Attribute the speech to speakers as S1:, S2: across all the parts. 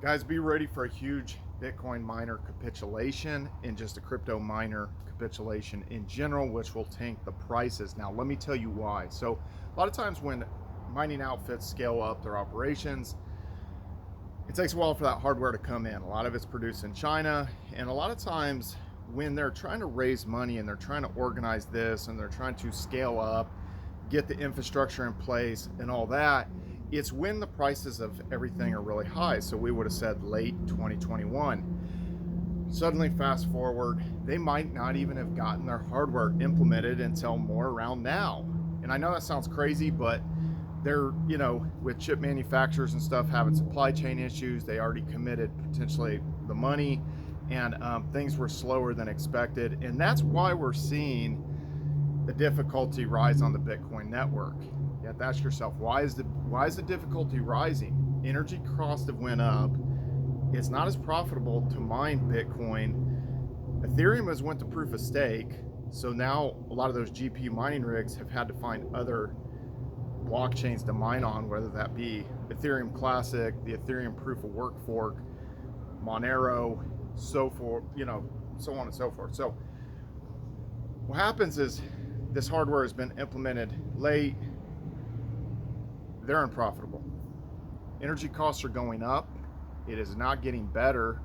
S1: Guys, be ready for a huge Bitcoin miner capitulation and just a crypto miner capitulation in general, which will tank the prices. Now, let me tell you why. So, a lot of times when mining outfits scale up their operations, it takes a while for that hardware to come in. A lot of it's produced in China, and a lot of times when they're trying to raise money and they're trying to organize this and they're trying to scale up, get the infrastructure in place and all that, it's when the prices of everything are really high. So we would have said late 2021. Suddenly, fast forward, they might not even have gotten their hardware implemented until more around now. And I know that sounds crazy, but they're, with chip manufacturers and stuff having supply chain issues, they already committed potentially the money, and things were slower than expected. And that's why we're seeing the difficulty rise on the Bitcoin network. You have to ask yourself, why is the difficulty rising? Energy costs have went up. It's not as profitable to mine Bitcoin. Ethereum has went to proof of stake, so now a lot of those GPU mining rigs have had to find other blockchains to mine on, whether that be Ethereum Classic, the Ethereum Proof of Work fork, Monero, so forth, so on and so forth. So what happens is this hardware has been implemented late. They're unprofitable. Energy costs are going up. It is not getting better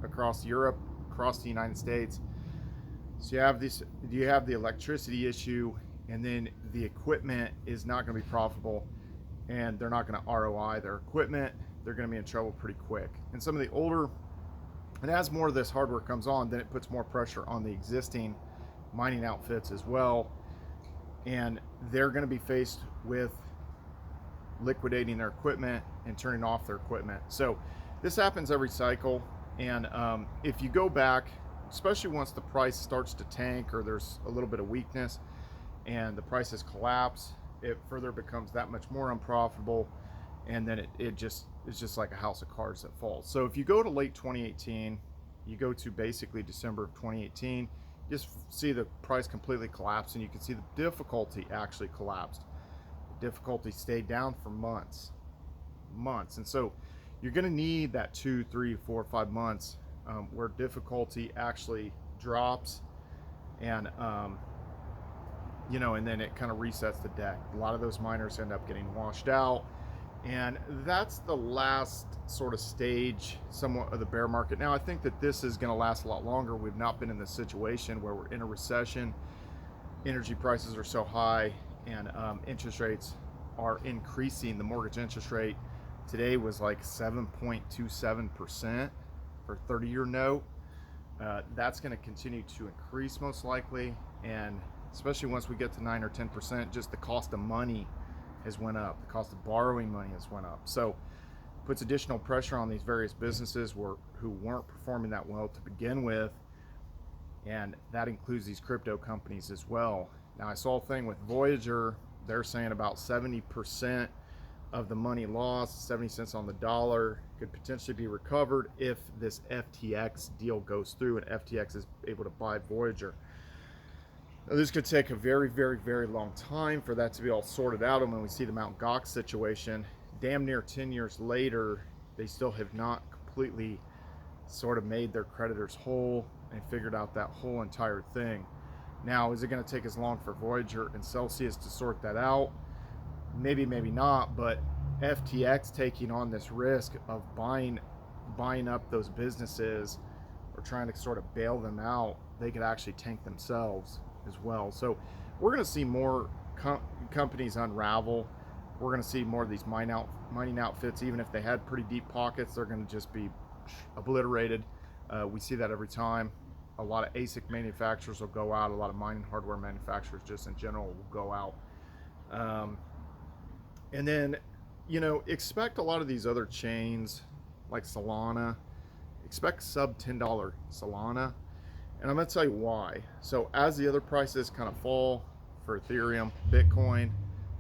S1: across Europe, across the United States. So you have the electricity issue, and then the equipment is not going to be profitable, and they're not going to ROI their equipment. They're going to be in trouble pretty quick. And some of the older, and as more of this hardware comes on, then it puts more pressure on the existing mining outfits as well, and they're going to be faced with liquidating their equipment and turning off their equipment. So this happens every cycle, and if you go back, especially once the price starts to tank or there's a little bit of weakness and the prices collapse, it further becomes that much more unprofitable, and then it's just like a house of cards that falls. So if you go to late 2018, you go to basically December of 2018, you just see the price completely collapse, and you can see the difficulty actually collapsed. The difficulty stayed down for months. And so you're going to need that 2, 3, 4, 5 months where difficulty actually drops, and and then it kind of resets the deck. A lot of those miners end up getting washed out, and that's the last sort of stage somewhat of the bear market. Now, I think that this is going to last a lot longer. We've not been in this situation where we're in a recession. Energy prices are so high, and interest rates are increasing. The mortgage interest rate today was like 7.27% for 30-year note. That's going to continue to increase most likely, and especially once we get to 9 or 10%, just the cost of money has went up. The cost of borrowing money has went up. So it puts additional pressure on these various businesses who weren't performing that well to begin with, and that includes these crypto companies as well. Now, I saw a thing with Voyager. They're saying about 70% of the money lost, 70 cents on the dollar, could potentially be recovered if this FTX deal goes through and FTX is able to buy Voyager. Now, this could take a very, very, very long time for that to be all sorted out. And when we see the Mt. Gox situation, damn near 10 years later, they still have not completely sort of made their creditors whole and figured out that whole entire thing. Now, is it going to take as long for Voyager and Celsius to sort that out? Maybe, maybe not, but FTX taking on this risk of buying up those businesses or trying to sort of bail them out, they could actually tank themselves as well. So we're going to see more companies unravel. We're going to see more of these mining outfits. Even if they had pretty deep pockets, they're going to just be obliterated. We see that every time. A lot of ASIC manufacturers will go out. A lot of mining hardware manufacturers just in general will go out. And then, expect a lot of these other chains like Solana. Expect sub $10 Solana. And I'm going to tell you why. So as the other prices kind of fall for Ethereum, Bitcoin,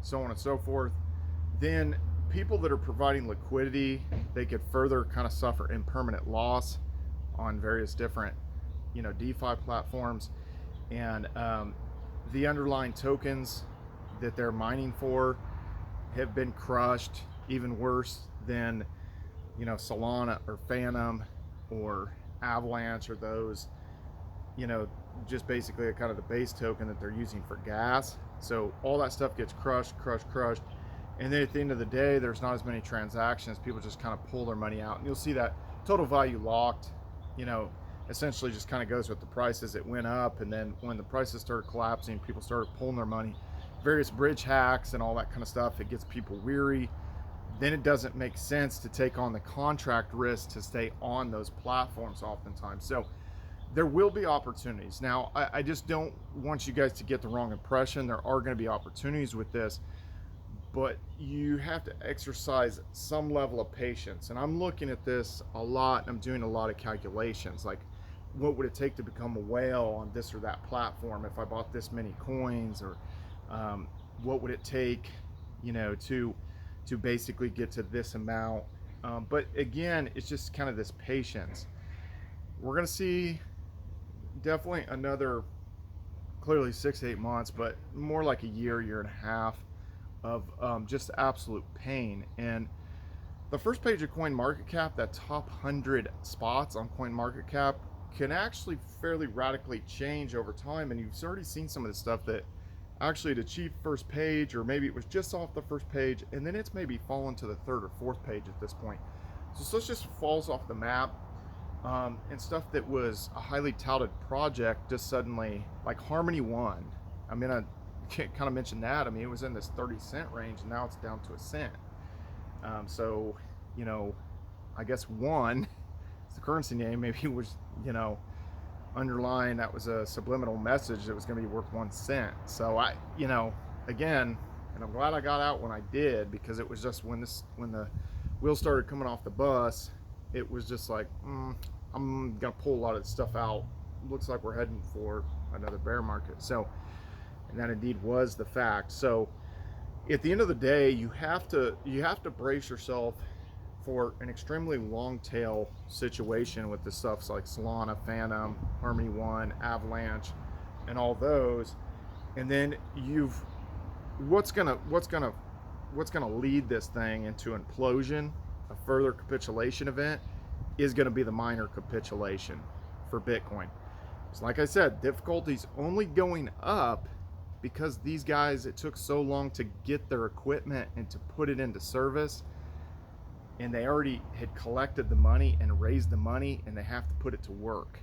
S1: so on and so forth, then people that are providing liquidity, they could further kind of suffer impermanent loss on various different, DeFi platforms. And the underlying tokens that they're mining for have been crushed, even worse than you know, Solana or Phantom or Avalanche, or those, you know, just basically a kind of the base token that they're using for gas. So all that stuff gets crushed. And then at the end of the day, there's not as many transactions. People just kind of pull their money out. And you'll see that total value locked, you know, essentially just kind of goes with the prices. It went up, and then when the prices started collapsing, people started pulling their money. Various bridge hacks and all that kind of stuff, it gets people weary. Then it doesn't make sense to take on the contract risk to stay on those platforms oftentimes. So there will be opportunities. Now, I just don't want you guys to get the wrong impression. There are going to be opportunities with this, but you have to exercise some level of patience. And I'm looking at this a lot, and I'm doing a lot of calculations, like what would it take to become a whale on this or that platform if I bought this many coins, or what would it take, you know, to basically get to this amount. But again, it's just kind of this patience. We're going to see definitely another, clearly 6 to 8 months, but more like a year and a half of just absolute pain. And the first page of CoinMarketCap, that top 100 spots on CoinMarketCap, can actually fairly radically change over time. And you've already seen some of the stuff that actually had achieved first page, or maybe it was just off the first page, and then it's maybe fallen to the third or fourth page at this point. So stuff just falls off the map. And stuff that was a highly touted project just suddenly, like Harmony One. I mean, I kind of mentioned that. I mean, it was in this 30-cent range, and now it's down to a cent. So, you know, I guess One, it's the currency name, maybe it was, you know, underlying that was a subliminal message that was going to be worth 1 cent. So I, you know, again, and I'm glad I got out when I did, because it was just when the wheels started coming off the bus, it was just like, I'm gonna pull a lot of stuff out. Looks like we're heading for another bear market. So, and that indeed was the fact. So at the end of the day, you have to brace yourself for an extremely long tail situation with the stuff like Solana, Phantom, Harmony One, Avalanche, and all those. And then what's gonna lead this thing into implosion, a further capitulation event, is going to be the minor capitulation for Bitcoin. So like I said, difficulty's only going up because these guys, it took so long to get their equipment and to put it into service, and they already had collected the money and raised the money, and they have to put it to work.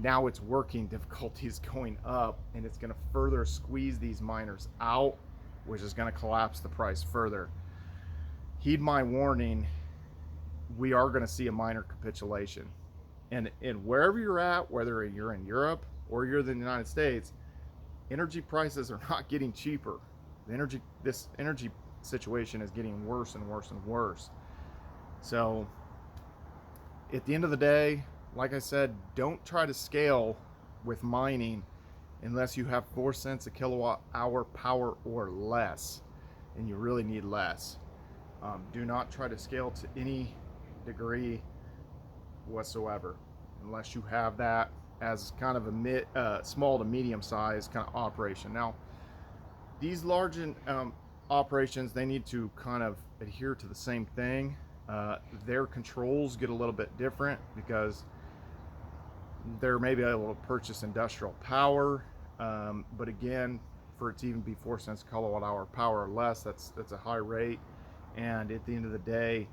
S1: Now it's working, difficulty is going up, and it's going to further squeeze these miners out, which is going to collapse the price further. Heed my warning, we are going to see a minor capitulation. And wherever you're at, whether you're in Europe or you're in the United States, energy prices are not getting cheaper. This energy situation is getting worse and worse and worse. So at the end of the day, like I said, don't try to scale with mining unless you have 4 cents a kilowatt hour power or less, and you really need less. Do not try to scale to any degree whatsoever unless you have that as kind of a small to medium size kind of operation. Now, these large operations, they need to kind of adhere to the same thing. Their controls get a little bit different because they're maybe able to purchase industrial power, but again, for it to even be 4 cents a kilowatt hour power or less, that's a high rate. And at the end of the day,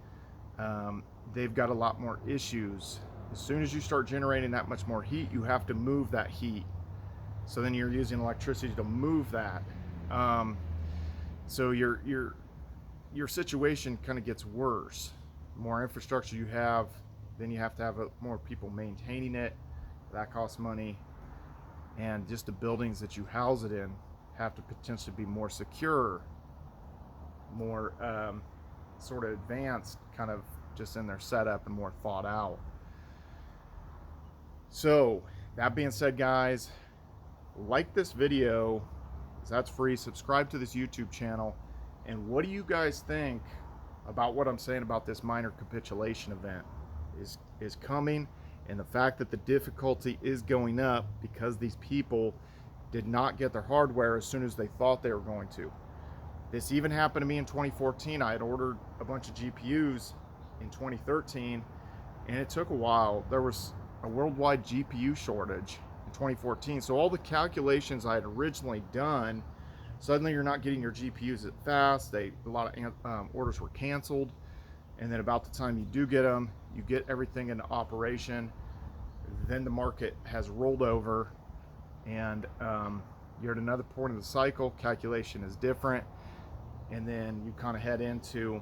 S1: they've got a lot more issues. As soon as you start generating that much more heat, you have to move that heat. So then you're using electricity to move that. So your situation kind of gets worse. The more infrastructure you have, then you have to have more people maintaining it. That costs money. And just the buildings that you house it in have to potentially be more secure, more sort of advanced, kind of just in their setup, and more thought out. So that being said, guys, like this video, because that's free. Subscribe to this YouTube channel. And what do you guys think about what I'm saying about this minor capitulation event is coming, and the fact that the difficulty is going up because these people did not get their hardware as soon as they thought they were going to. This even happened to me in 2014. I had ordered a bunch of GPUs in 2013, and it took a while. There was a worldwide GPU shortage in 2014, so all the calculations I had originally done, suddenly you're not getting your GPUs at fast. A lot of orders were canceled, and then about the time you do get them, you get everything into operation, then the market has rolled over, and you're at another point of the cycle. Calculation is different, and then you kind of head into,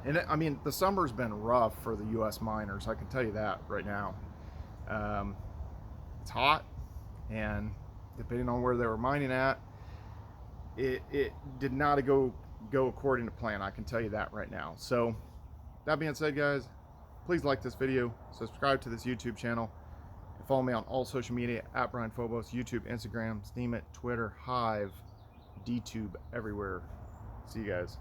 S1: and I mean, the summer's been rough for the US miners, I can tell you that right now. It's hot, and depending on where they were mining at, it did not go according to plan, I can tell you that right now. So that being said, guys, please like this video, subscribe to this YouTube channel, and follow me on all social media at Brian Phobos, YouTube, Instagram, Steemit, Twitter, Hive, DTube, everywhere. See you guys.